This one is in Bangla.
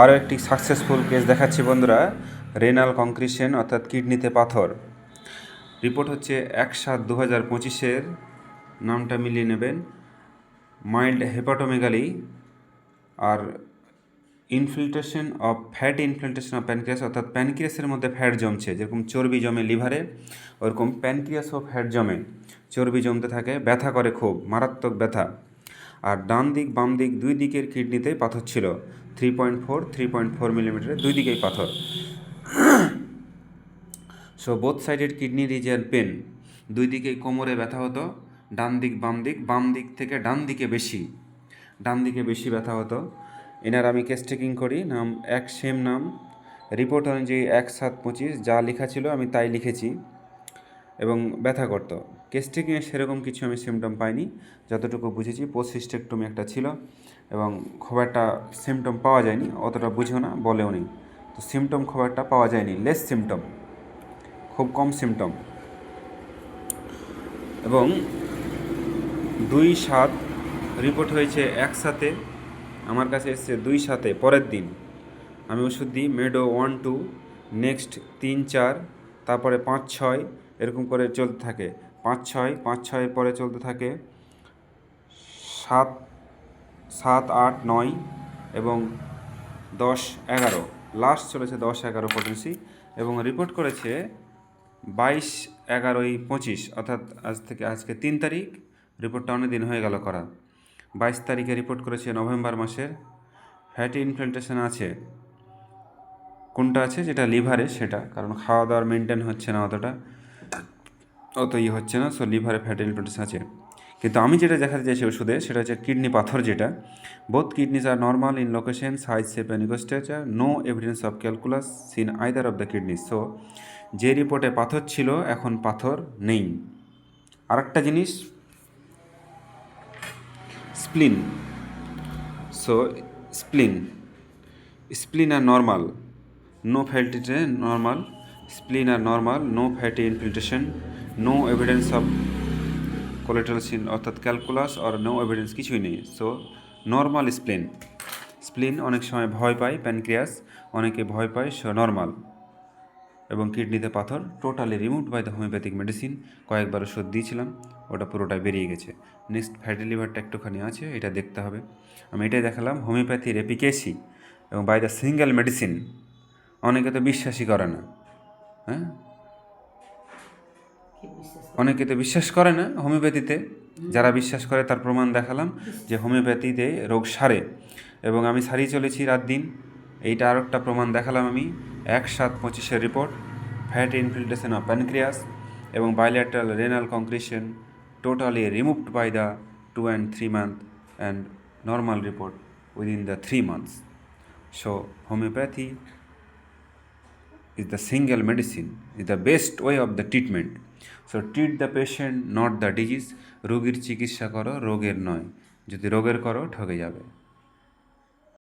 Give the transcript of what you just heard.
আরও একটি সাকসেসফুল কেস দেখাচ্ছি বন্ধুরা, রেনাল কংক্রিশন অর্থাৎ কিডনিতে পাথর। রিপোর্ট হচ্ছে 1/7/2025, নামটা মিলিয়ে নেবেন। মাইল্ড হেপাটোমেগালি আর infiltration of fat infiltration of pancreas, অর্থাৎ প্যানক্রিয়াসের মধ্যে ফ্যাট জমছে, যেরকম চর্বি জমে লিভারে, ওরকম প্যানক্রিয়াসও ফ্যাট জমে, চর্বি জমতে থাকে, ব্যথা করে, খুব মারাত্মক ব্যথা। আর ডান দিক বাম দিক দুই দিকের কিডনিতেই পাথর ছিল, 3.4 মিলিমিটারের দুই দিকেই পাথর। So both sided kidney region pain, দুই দিকেই কোমরে ব্যথা হতো, ডান দিক বাম দিক থেকে ডান দিকে বেশি ব্যথা হতো। এনার আমি কেস টেকিং করি, নাম সেম নাম, রিপোর্ট অনুযায়ী 1/7/25 যা লেখা ছিল আমি তাই লিখেছি, এবং ব্যথা করতো। কেস টেকিংয়ে সেরকম কিছু আমি সিমটম পাইনি, যতটুকু বুঝেছি পোস্ট হিস্টেক্টমি একটা ছিল, এবং খুব একটা সিমটম পাওয়া যায়নি, অতটা বুঝেও না, বলেও নি। তো সিমটম খুব একটা পাওয়া যায়নি, লেস সিমটম, খুব কম সিমটম। এবং 2/7 রিপোর্ট হয়েছে একসাথে, আমার কাছে এসছে 2/7 পরের দিন। আমি ওষুধ দিই, মেডো 1-2, নেক্সট 3-4, তারপরে 5-6, এরকম করে চলতে থাকে। 5-6 পরে চলতে থাকে 7-8-9 এবং 10-11, লাস্ট চলেছে 10-11 পটেন্সি, এবং রিপোর্ট করেছে 22/11/25, অর্থাৎ আজকে 3 তারিখ, রিপোর্টটা অনেক দিন হয়ে গেল করা। 22 তারিখে রিপোর্ট করেছে নভেম্বর মাসের। ফ্যাটি ইনফিল্ট্রেশন আছে, কোনটা আছে, যেটা লিভারে সেটা, কারণ খাওয়া দাওয়ার মেনটেন হচ্ছে না, অত হচ্ছে না, সো লিভারে ফ্যাটি ইনফিল্ট্রেশন আছে। কিন্তু আমি যেটা দেখাতে চাইছি ওষুধে, সেটা হচ্ছে কিডনি পাথর, যেটা both kidneys are normal in location, size, shape and echostructure, no evidence of calculus seen either of the kidney. So যে রিপোর্টে পাথর ছিল এখন পাথর নেই। আরেকটা জিনিস, spleen. So spleen are normal, no fatty normal, spleen are normal, no fatty infiltration, no evidence of collateral seen অর্থাৎ ক্যালকুলাস, আর নো এভিডেন্স, কিছুই নেই। সো নর্মাল স্প্লিন অনেক সময় ভয় পায়, প্যানক্রিয়াস অনেকে ভয় পায়, সো নর্মাল। এবং কিডনিতে পাথর totally removed by the homeopathic medicine. কয়েকবার ওষুধ দিয়েছিলাম, ওটা পুরোটাই বেরিয়ে গেছে। নেক্সট ফ্যাটি লিভারটা একটুখানি আছে, এটা দেখতে হবে। আমি এটাই দেখালাম হোমিওপ্যাথির এফিকেসি এবং বাই দ্য সিঙ্গেল মেডিসিন। অনেকে তো বিশ্বাসই করে না, হ্যাঁ, অনেকে তো বিশ্বাস করে না হোমিওপ্যাথিতে। যারা বিশ্বাস করে তার প্রমাণ দেখালাম যে হোমিওপ্যাথিতে রোগ সারে, এবং আমি সারিয়ে চলেছি রাত দিন। এইটা আর একটা প্রমাণ দেখালাম আমি, 1/7/25 report, fat infiltration of pancreas এবং bilateral renal concretion totally removed by the 2 and 3 month and normal report within the 3 months. So homeopathy is the single medicine, is the best way of the treatment. So treat the patient, not the disease. রোগীর চিকিৎসা করো, রোগের নয়। যদি রোগের করো ঠকে যাবে।